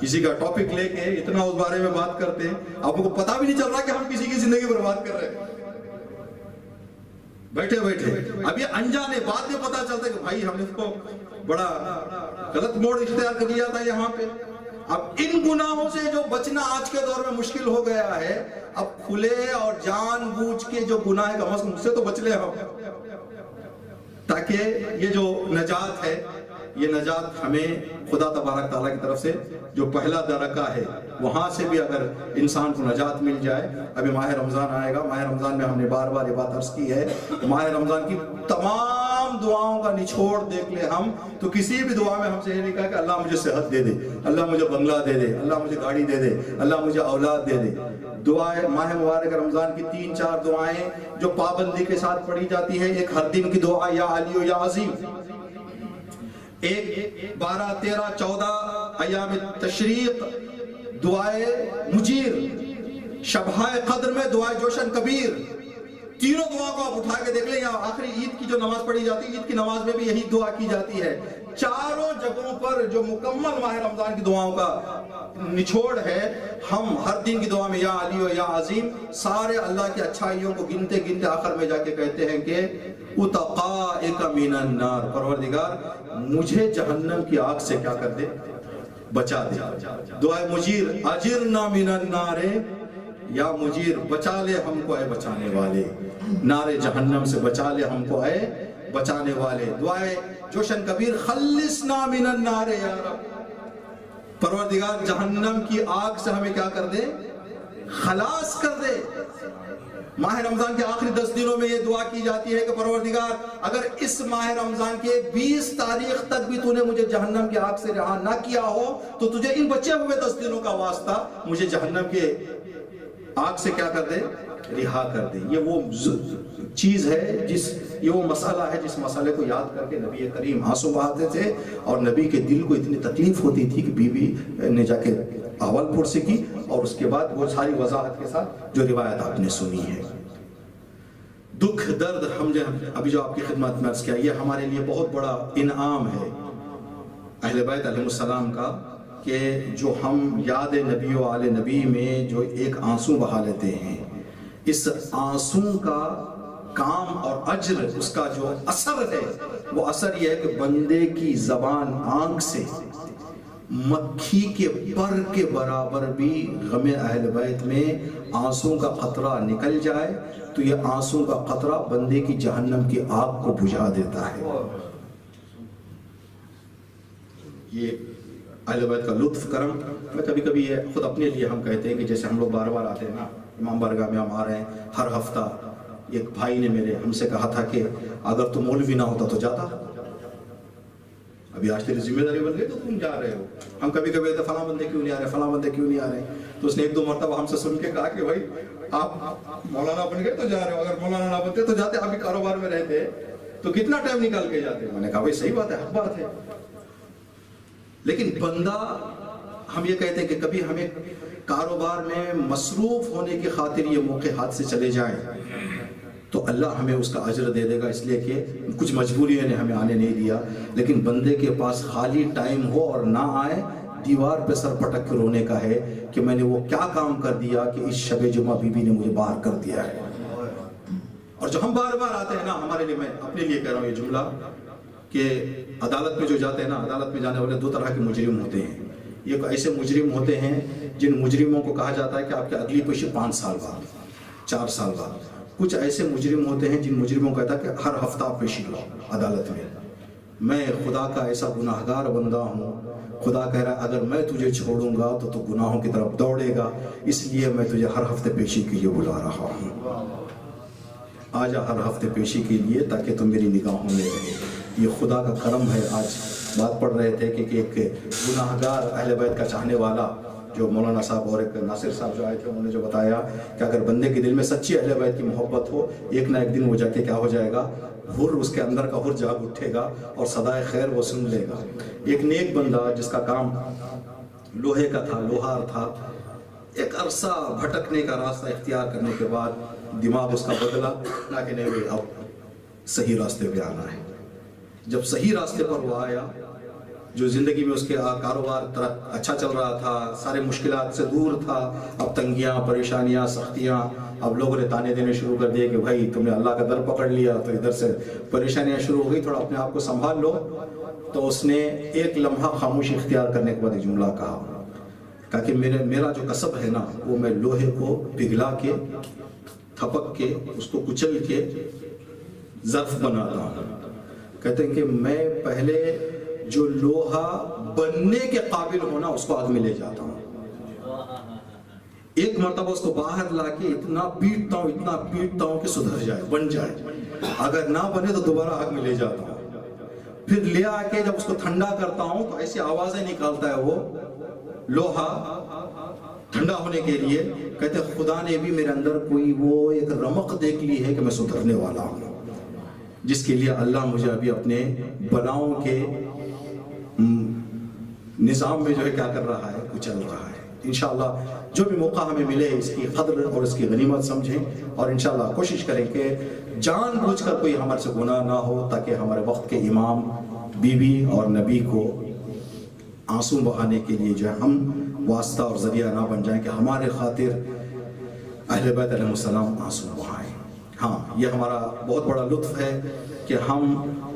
کسی کا ٹاپک لے کے اتنا اس بارے میں بات کرتے ہیں، آپ کو پتہ بھی نہیں چل رہا کہ ہم کسی کی زندگی برباد کر رہے ہیں۔ بیٹھے بیٹھے اب یہ انجانے بعد میں پتا چلتا ہے کہ بھائی ہم نے اس کو بڑا غلط موڑ اختیار کر لیا تھا یہاں پہ. اب ان گناہوں سے جو بچنا آج کے دور میں مشکل ہو گیا ہے, اب کھلے اور جان بوجھ کے جو گناہ ہے کم از کم اس سے تو بچ لے ہم, تاکہ یہ جو نجات ہے یہ نجات ہمیں خدا تبارک تعالیٰ کی طرف سے جو پہلا درجہ ہے وہاں سے بھی اگر انسان کو نجات مل جائے. ابھی ماہ رمضان آئے گا, ماہ رمضان میں ہم نے بار بار یہ بات عرض کی ہے, ماہ رمضان کی تمام دعاؤں کا نچوڑ دیکھ لے ہم تو کسی بھی دعا میں ہم سے یہ نہیں کہا کہ اللہ مجھے صحت دے دے, اللہ مجھے بنگلہ دے دے, اللہ مجھے گاڑی دے دے, اللہ مجھے اولاد دے دے. دعائیں ماہ مبارک رمضان کی 3-4 دعائیں جو پابندی کے ساتھ پڑھی جاتی ہیں. ایک ہر دن کی دعا یا علی و یا عظیم, ایک 12, 13, 14 ایام تشریق دعائے مجیر, شبہائے قدر میں دعائے جوشن کبیر. تینوں دعا کو آپ اٹھا کے دیکھ لیں, یا آخری عید کی جو نماز پڑھی جاتی ہے, عید کی نماز میں بھی یہی دعا کی جاتی ہے. چاروں جگہوں پر جو مکمل ماہ رمضان کی دعاؤں کا نچوڑ ہے, ہم ہر دن کی دعا میں یا علی و یا عظیم سارے اللہ کی اچھائیوں کو گنتے گنتے آخر میں جا کے کہتے ہیں کہ اتقائک من النار, پروردگار مجھے جہنم کی آگ سے کیا کر دے, بچا دے. دعائے مجیر, اجرنا من النار, یا مجیر بچا لے ہم کو اے بچانے والے, نار جہنم سے بچا لے ہم کو اے بچانے والے. دعائے جوشن کبیر, خلصنا من النار یا رب, پروردگار جہنم کی آگ سے ہمیں کیا کر دے, خلاص کر دے. ماہ رمضان کے آخری 10 دنوں میں یہ دعا کی جاتی ہے کہ پروردگار اگر اس ماہ رمضان کے 20 تاریخ تک بھی تو نے مجھے جہنم کی آگ سے رہا نہ کیا ہو تو تجھے ان بچے ہوئے 10 دنوں کا واسطہ مجھے جہنم کے آگ سے کیا کر دے, رہا کر دے. یہ وہ چیز ہے یہ وہ مسئلہ ہے جس مسئلے کو یاد کر کے نبی کریم آنسو بہاتے تھے, اور نبی کے دل کو اتنی تکلیف ہوتی تھی کہ بیوی نے جا کے اول پھوٹ سے کی, اور اس کے بعد وہ ساری وضاحت کے ساتھ جو روایت آپ نے سنی ہے. دکھ درد ہم ابھی جو آپ کی خدمت میں عرض کیا, یہ ہمارے لیے بہت بڑا انعام ہے اہل بیت علیہ السلام کا, کہ جو ہم یاد نبی و آل نبی میں جو ایک آنسو بہا لیتے ہیں, اس آنسو کا کام اور اجر, اس کا جو اثر ہے وہ اثر یہ ہے کہ بندے کی زبان آنکھ سے مکھی کے پر کے برابر بھی غم اہل بیت میں آنسو کا قطرہ نکل جائے تو یہ آنسو کا قطرہ بندے کی جہنم کی آگ کو بجھا دیتا ہے. یہ اہل بیت کا لطف کرم. میں کبھی کبھی یہ خود اپنے لیے ہم کہتے ہیں کہ جیسے ہم لوگ بار بار آتے ہیں نا, امام بارگاہ میں ہم آ رہے ہیں ہر ہفتہ. ایک بھائی نے میرے ہم سے کہا تھا کہ اگر تم مولوی نہ ہوتا تو جاتا, ابھی آج تیری ذمہ داری بن گئی تو تم جا رہے ہو. ہم کبھی کبھی کہتے فلاں بندے کیوں نہیں آ رہے, فلاں بندے کیوں نہیں آ رہے. تو اس نے 1-2 مرتبہ ہم سے سن کے کہا کہ بھائی آپ مولانا بن گئے تو جا رہے ہو, اگر مولانا نہ بنتے تو جاتے, آپ بھی کاروبار میں رہتے تو کتنا ٹائم نکال کے جاتے. میں نے کہا بھائی صحیح بات ہے, حق بات ہے, لیکن بندہ ہم یہ کہتے ہیں کہ کبھی ہمیں کاروبار میں مصروف ہونے کی خاطر یہ موقع ہاتھ سے چلے جائیں تو اللہ ہمیں اس کا اجر دے دے گا, اس لیے کہ کچھ مجبوریوں نے ہمیں آنے نہیں دیا. لیکن بندے کے پاس خالی ٹائم ہو اور نہ آئے, دیوار پہ سر پٹک کے رونے کا ہے کہ میں نے وہ کیا کام کر دیا کہ اس شب جمعہ بی بی نے مجھے باہر کر دیا ہے. اور جو ہم بار بار آتے ہیں نا, ہمارے لیے, میں اپنے لیے کہہ رہا ہوں یہ جملہ, کہ عدالت میں جو جاتے ہیں نا, عدالت میں جانے والے 2 طرح کے مجرم ہوتے ہیں. یہ ایسے مجرم ہوتے ہیں جن مجرموں کو کہا جاتا ہے کہ آپ کی اگلی پیشی 5 سال بعد, 4 سال بعد. کچھ ایسے مجرم ہوتے ہیں جن مجرموں کو کہتا ہے کہ ہر ہفتہ آپ پیشی لاؤ عدالت میں. میں خدا کا ایسا گناہگار بندہ ہوں, خدا کہہ رہا ہے اگر میں تجھے چھوڑوں گا تو تو گناہوں کی طرف دوڑے گا, اس لیے میں تجھے ہر ہفتے پیشی کے لیے بلا رہا ہوں. آجا ہر ہفتے پیشی کے لیے تاکہ تم میری نگاہوں میں رہے. یہ خدا کا کرم ہے. آج بات پڑھ رہے تھے کہ ایک گناہگار اہل بیت کا چاہنے والا جو مولانا صاحب اور ایک ناصر صاحب جو آئے تھے, انہوں نے جو بتایا کہ اگر بندے کے دل میں سچی اہل بیت کی محبت ہو, ایک نہ ایک دن وہ جا کے کیا ہو جائے گا, حر اس کے اندر کا حر جاگ اٹھے گا اور صدائے خیر وہ سن لے گا. ایک نیک بندہ جس کا کام لوہے کا تھا, لوہار تھا, ایک عرصہ بھٹکنے کا راستہ اختیار کرنے کے بعد دماغ اس کا بدلا, نہ کہ نہیں اب صحیح راستے پہ آنا ہے. جب صحیح راستے پر وہ آیا, جو زندگی میں اس کے کاروبار اچھا چل رہا تھا، سارے مشکلات سے دور تھا، اب تنگیاں، پریشانیاں، سختیاں، اب لوگوں نے تانے دینے شروع کر دیے کہ بھائی تم نے اللہ کا در پکڑ لیا، تو ادھر سے پریشانیاں شروع ہو گئی، تھوڑا اپنے آپ کو سنبھال لو۔ تو اس نے ایک لمحہ خاموشی اختیار کرنے کے بعد ایک جملہ کہا کہ میرا جو کسب ہے نا، وہ میں لوہے کو پگھلا کے، تھپک کے، اس کو کچل کے ظرف بناتا ہوں۔ کہتے ہیں کہ میں پہلے جو لوہا بننے کے قابل ہونا اس کو آگ میں لے جاتا ہوں، ایک مرتبہ اس کو باہر لا کے اتنا پیٹتا ہوں کہ سدھر جائے، بن جائے، اگر نہ بنے تو دوبارہ آگ میں لے جاتا ہوں، پھر لے آ کے جب اس کو ٹھنڈا کرتا ہوں تو ایسی آوازیں نکالتا ہے وہ لوہا ٹھنڈا ہونے کے لیے۔ کہتے ہیں خدا نے بھی میرے اندر کوئی وہ ایک رمق دیکھ لی ہے کہ میں سدھرنے والا ہوں، جس کے لیے اللہ مجھے ابھی اپنے بلاؤں کے نظام میں جو ہے کیا کر رہا ہے، کچل رہا ہے۔ انشاءاللہ جو بھی موقع ہمیں ملے اس کی قدر اور اس کی غنیمت سمجھیں، اور انشاءاللہ کوشش کریں کہ جان بوجھ کر کوئی ہمارے سے گناہ نہ ہو، تاکہ ہمارے وقت کے امام بی بی اور نبی کو آنسو بہانے کے لیے جو ہے ہم واسطہ اور ذریعہ نہ بن جائیں کہ ہمارے خاطر اہل بیت علیہ السلام آنسو بہائیں۔ ہاں، یہ ہمارا بہت بڑا لطف ہے کہ ہم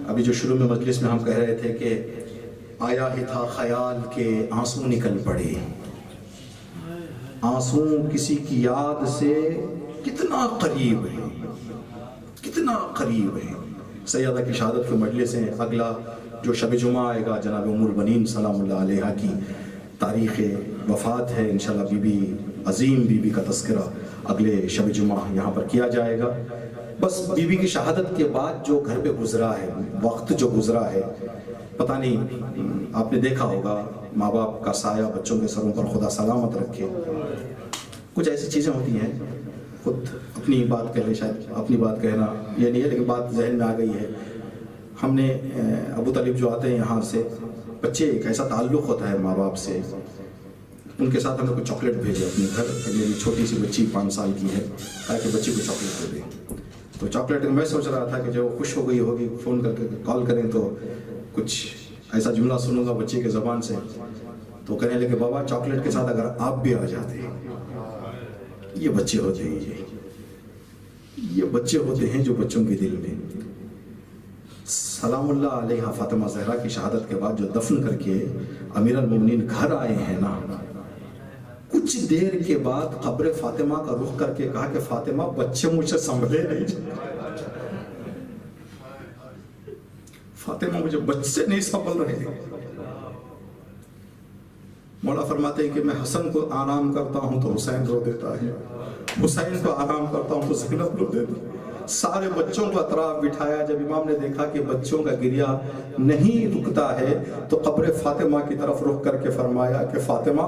ابھی جو شروع میں مجلس میں ہم کہہ رہے تھے کہ آیا ہی تھا خیال کے آنسو نکل پڑے، آنسو کسی کی یاد سے کتنا قریب ہے، کتنا قریب ہے۔ سیدہ کی شہادت کے مجلس ہیں، اگلا جو شب جمعہ آئے گا جناب ام البنین سلام اللہ علیہ کی تاریخ وفات ہے، انشاءاللہ بی بی عظیم بی بی کا تذکرہ اگلے شب جمعہ یہاں پر کیا جائے گا۔ بس بی بی کی شہادت کے بعد جو گھر پہ گزرا ہے، وقت جو گزرا ہے، پتہ نہیں آپ نے دیکھا ہوگا، ماں باپ کا سایہ بچوں کے سروں پر خدا سلامت رکھے، کچھ ایسی چیزیں ہوتی ہیں، خود اپنی بات کہہ لے، شاید اپنی بات کہنا یہ نہیں ہے لیکن بات ذہن میں آ گئی ہے۔ ہم نے ابو طالب جو آتے ہیں یہاں سے، بچے ایک ایسا تعلق ہوتا ہے ماں باپ سے، ان کے ساتھ ہمیں کوئی چاکلیٹ بھیجے اپنے گھر، میری چھوٹی سی بچی 5 سال کی ہے، تاکہ بچی کو چاکلیٹ دے دیں، تو چاکلیٹ میں سوچ رہا تھا کہ جب وہ خوش ہو گئی ہوگی فون کر کے کال کریں تو کچھ ایسا جملہ سنوں گا بچے کے زبان سے، تو کہنے لگے بابا چاکلیٹ کے ساتھ اگر آپ بھی آ جاتے۔ یہ بچے ہوتے ہیں، یہ بچے ہوتے ہیں جو بچوں کے دل میں۔ سلام اللہ علیہ فاطمہ زہرا کی شہادت کے بعد جو دفن کر کے امیر المومنین گھر آئے ہیں نا، کچھ دیر کے بعد قبر فاطمہ کا رخ کر کے کہا کہ فاطمہ بچے مجھ سے سنبھلے نہیں، فاطمہ مجھے بچے نہیں سنبھل رہے۔ مولا فرماتے ہیں کہ میں حسن کو آرام کرتا ہوں تو حسین رو دیتا ہے، حسین کو آرام کرتا ہوں تو زینب رو دیتی ہے۔ سارے بچوں کو اطراف بٹھایا، جب امام نے دیکھا کہ بچوں کا گریہ نہیں رکتا ہے تو قبر فاطمہ کی طرف رخ کر کے فرمایا کہ فاطمہ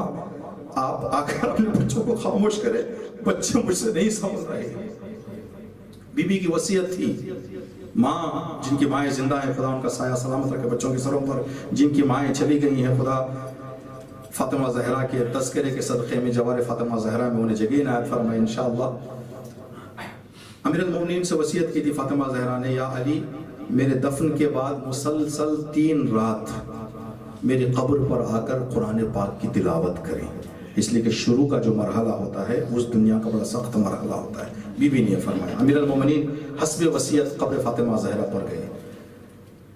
آپ آ کر اپنے بچوں کو خاموش کرے، بچے مجھ سے نہیں سمجھ رہے۔ بی بی کی وصیت تھی، ماں جن کی مائیں زندہ ہیں خدا ان کا سایہ سلامت رکھے بچوں کے سروں پر، جن کی مائیں چلی گئی ہیں خدا فاطمہ زہرا کے تذکرے کے صدقے میں جوار فاطمہ زہرا میں انہیں جگہ عنایت فرمائے انشاءاللہ۔ امیر المومنین سے وصیت کی تھی فاطمہ زہرا نے، یا علی میرے دفن کے بعد مسلسل 3 رات میری قبر پر آ کر قرآن پاک کی تلاوت کریں، اس لیے کہ شروع کا جو مرحلہ ہوتا ہے اس دنیا کا بڑا سخت مرحلہ ہوتا ہے۔ بی بی نے فرمایا، امیر المومنین حسب وصیت قبر فاطمہ زہرا پر گئے۔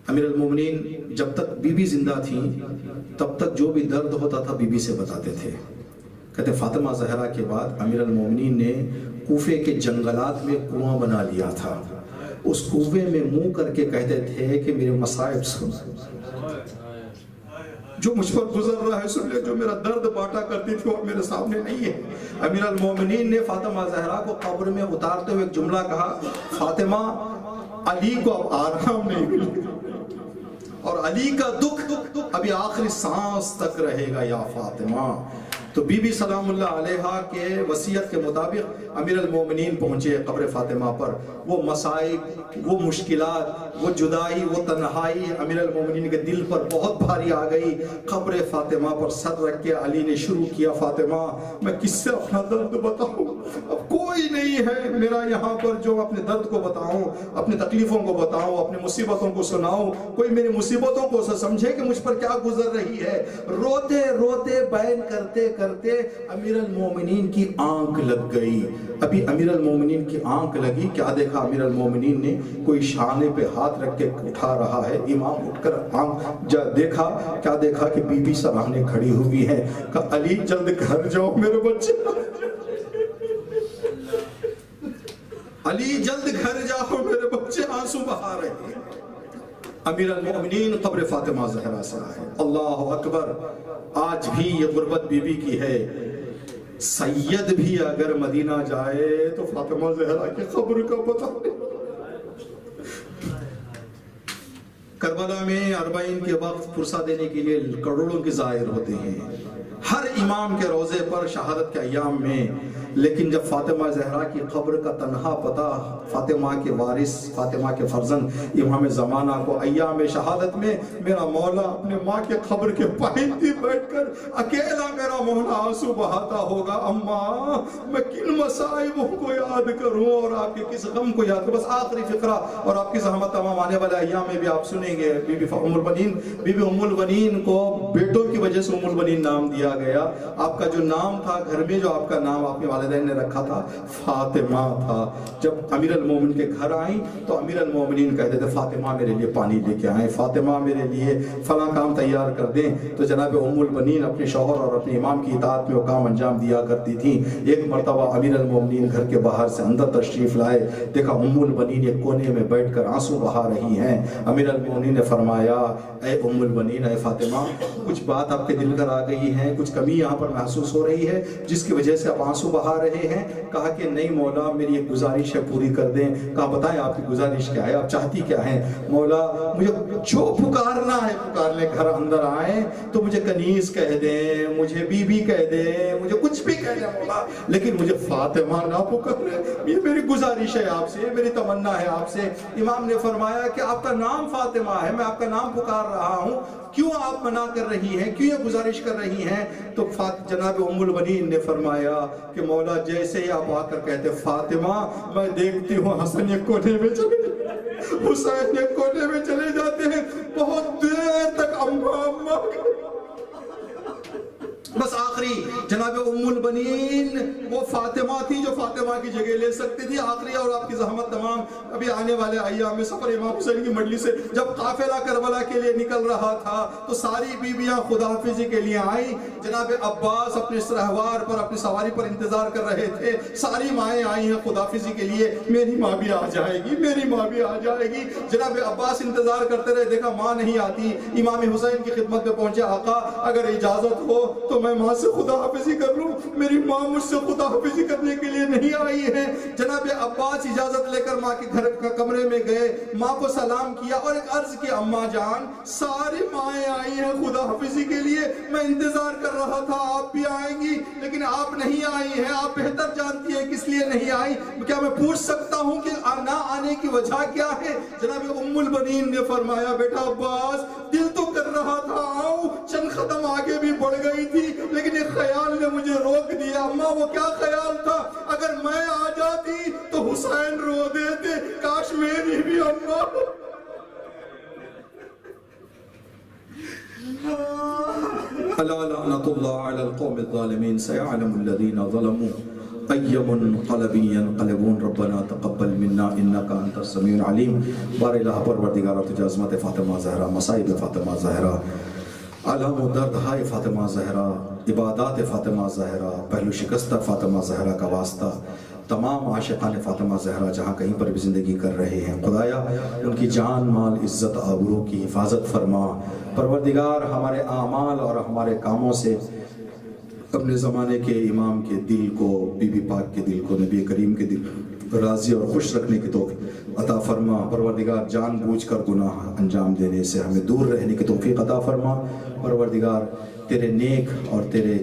امیر المومنین جب تک بی بی زندہ تھیں تب تک جو بھی درد ہوتا تھا بی بی سے بتاتے تھے۔ کہتے فاطمہ زہرا کے بعد امیر المومنین نے کوفے کے جنگلات میں کنواں بنا لیا تھا، اس کنویں میں منہ کر کے کہتے تھے کہ میرے مصائب سن، جو مجھ پر گزر رہا ہے سن لے، جو میرا درد بانٹا کرتی تھی وہ میرے سامنے نہیں ہے۔ امیر المومنین نے فاطمہ زہرا کو قبر میں اتارتے ہوئے ایک جملہ کہا، فاطمہ علی کو اب آرام نہیں ملے اور علی کا دکھ ابھی آخری سانس تک رہے گا یا فاطمہ۔ تو بی بی سلام اللہ علیہ کے وصیت کے مطابق امیر المومنین پہنچے قبر فاطمہ پر۔ وہ مصائب، وہ مشکلات، وہ جدائی، وہ تنہائی امیر المومنین کے دل پر بہت بھاری آ گئی۔ قبر فاطمہ پر سر رکھ کے علی نے شروع کیا، فاطمہ میں کس سے اپنا درد بتاؤں، اب کوئی نہیں ہے میرا یہاں پر جو اپنے درد کو بتاؤں، اپنے تکلیفوں کو بتاؤں، اپنے مصیبتوں کو سناؤں، کوئی میری مصیبتوں کو سمجھے کہ مجھ پر کیا گزر رہی ہے۔ روتے روتے بیان کرتے کرتے امیر المومنین کی آنکھ لگ گئی۔ ابھی امیر المومنین کی آنکھ لگی، کیا دیکھا امیر المومنین نے؟ کوئی شانے پہ ہاتھ رکھ کے اٹھا رہا ہے۔ امام اٹھ کر آنکھ دیکھا، کیا دیکھا کہ بی بی سراہنے کھڑی ہوئی ہے۔ کہا علی جلد گھر جاؤ میرے بچے، علی جلد گھر جاؤ میرے بچے آنسو بہا رہے ہیں۔ امیر المومنین قبر فاطمہ زہرا سے آئے۔ اللہ اکبر، آج بھی یہ غربت بی بی کی ہے۔ سید بھی اگر مدینہ جائے تو فاطمہ زہرا کی قبر کا پتہ نہیں۔ کربلا میں 40 کے وقت پرسہ دینے کے لیے کروڑوں کے زائر ہوتے ہیں، ہر امام کے روزے پر شہادت کے ایام میں، لیکن جب فاطمہ زہرا کی قبر کا تنہا پتہ فاطمہ کے وارث، فاطمہ کے فرزند امام زمانہ کو ایام شہادت میں، میرا مولا اپنے ماں کے قبر کے پائنتی بیٹھ کر اکیلا میرا مولا آنسو بہاتا ہوگا، اماں میں کن مصائب کو یاد کروں اور آپ کے کس غم کو یاد کروں۔ بس آخری فقرہ اور آپ کی زحمت تمام آنے والے ایام میں بھی آپ سنیں گے۔ بی بی ام البنین کو بیٹوں کی وجہ سے ام البنین نام دیا گیا۔ آپ کا جو نام تھا گھر میں، جو آپ کا نام آپ کے والدین نے رکھا تھا، فاطمہ تھا۔ جب امیر المومن کے گھر آئیں تو امیر المومنین کہتے تھے فاطمہ میرے لیے پانی لے کے آئیں، فاطمہ میرے لیے فلاں کام تیار کر دیں۔ تو جناب ام البنین اپنے شوہر اور اپنے امام کی اطاعت میں وہ کام انجام دیا کرتی تھیں۔ ایک مرتبہ امیر المومنین گھر کے باہر سے اندر تشریف لائے، دیکھا ام البنین ایک کونے میں بیٹھ کر آنسو بہا رہی ہیں۔ امیر المومنین نے فرمایا اے ام البنین، اے فاطمہ، کچھ بات آپ کے دل کر آ گئی ہے، کچھ کمی یہاں پر محسوس ہو رہی ہے جس کی وجہ سے آپ آنسو بہا رہے ہیں؟ کہا کہ نہیں مولا، میری ایک گزارش ہے پوری کر دیں۔ کہا بتائیں آپ کی گزارش کیا ہے، آپ چاہتی کیا ہیں؟ مولا مجھے جو پکارنا ہے پکار لیں، گھر اندر آئیں تو مجھے کنیز کہہ دیں، مجھے بی بی کہہ دیں، مجھے کچھ بھی کہہ دیں مولا، لیکن مجھے فاطمہ نہ پکاریں، یہ میری گزارش ہے آپ سے، میری تمنا ہے آپ سے۔ امام نے فرمایا کہ آپ کا نام فاطمہ ہے، میں آپ کا نام پکار رہا ہوں، کیوں آپ منع کر رہی ہیں، کیوں یہ گزارش کر رہی ہیں؟ تو جناب ام البنین نے فرمایا کہ مولا جیسے ہی آپ آ کر کہتے فاطمہ، میں دیکھتی ہوں حسن ایک کونے میں چلے حسین ایک کونے میں چلے جاتے ہیں، بہت دیر تک اماں اماں، بس آخری جناب ام البنین وہ فاطمہ تھی جو فاطمہ کی جگہ لے سکتی تھی۔ آخری اور آپ کی زحمت تمام ابھی آنے والے ایام میں سفر امام حسین کی مجلس سے جب قافلہ کربلا کے لیے نکل رہا تھا تو ساری بیویاں خدا حافظی کے لیے آئیں۔ جناب عباس اپنے سرہوار پر اپنی سواری پر انتظار کر رہے تھے، ساری مائیں آئی ہیں خدا حافظی کے لیے، میری ماں بھی آ جائے گی، میری ماں بھی آ جائے گی۔ جناب عباس انتظار کرتے رہے، دیکھا ماں نہیں آتی، امام حسین کی خدمت میں پہنچے، آقا اگر اجازت ہو تو میں ماں سے خدا حافظی کر لوں، میری ماں مجھ سے خدا حافظی کرنے کے لیے نہیں آئی ہے۔ جناب عباس اجازت لے کر ماں کے گھر کا کمرے میں گئے، ماں کو سلام کیا اور ایک عرض کی اماں جان ساری مائیں آئی ہیں خدا حافظی کے لیے، میں انتظار کر رہا تھا آپ بھی آئیں گی لیکن آپ نہیں آئی ہیں، آپ بہتر جانتی ہیں کس لیے نہیں آئی، کیا میں پوچھ سکتا ہوں کہ نہ آنے کی وجہ کیا ہے؟ جناب ام البنین نے فرمایا بیٹا عباس دل تو کر رہا تھا آؤں، چند قدم آگے بھی بڑھ گئی تھی لیکن ایک خیال نے مجھے روک دیا۔ اماں وہ کیا خیال تھا؟ اگر میں آ جاتی تو حسین رو دیتے، کاش میری بھی اماں۔ الا لعنت اللہ علی القوم الظالمین سیعلم الذین ظلموا أي منقلب ينقلبون ربنا تقبل منا إنك أنت السميع العليم۔ بار الہ پروردگارہ تجھے عظمت فاطمہ زہرا، مصائب فاطمہ زہرا، علم و درد ہائے فاطمہ زہرا، عبادات فاطمہ زہرا، پہلو شکستہ فاطمہ زہرا کا واسطہ تمام عاشقان فاطمہ زہرا جہاں کہیں پر بھی زندگی کر رہے ہیں، خدایا ان کی جان مال عزت آبرو کی حفاظت فرما۔ پروردگار ہمارے اعمال اور ہمارے کاموں سے اپنے زمانے کے امام کے دل کو، بی بی پاک کے دل کو، نبی کریم کے دل کو راضی اور خوش رکھنے کی توفیق عطا فرما۔ پروردگار جان بوجھ کر گناہ انجام دینے سے ہمیں دور رہنے کی توفیق عطا فرما۔ پروردگار تیرے نیک اور تیرے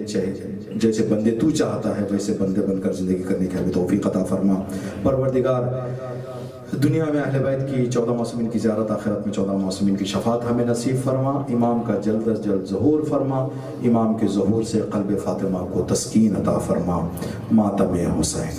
جیسے بندے تو چاہتا ہے ویسے بندے بن کر زندگی کرنے کی ہمیں توفیق عطا فرما۔ پروردگار دنیا میں اہل بیت کی 14 معصومین کی زیارت، آخرت میں 14 معصومین کی شفاعت ہمیں نصیب فرما۔ امام کا جلد از جلد ظہور فرما، امام کے ظہور سے قلب فاطمہ کو تسکین عطا فرما۔ ماتم حسین۔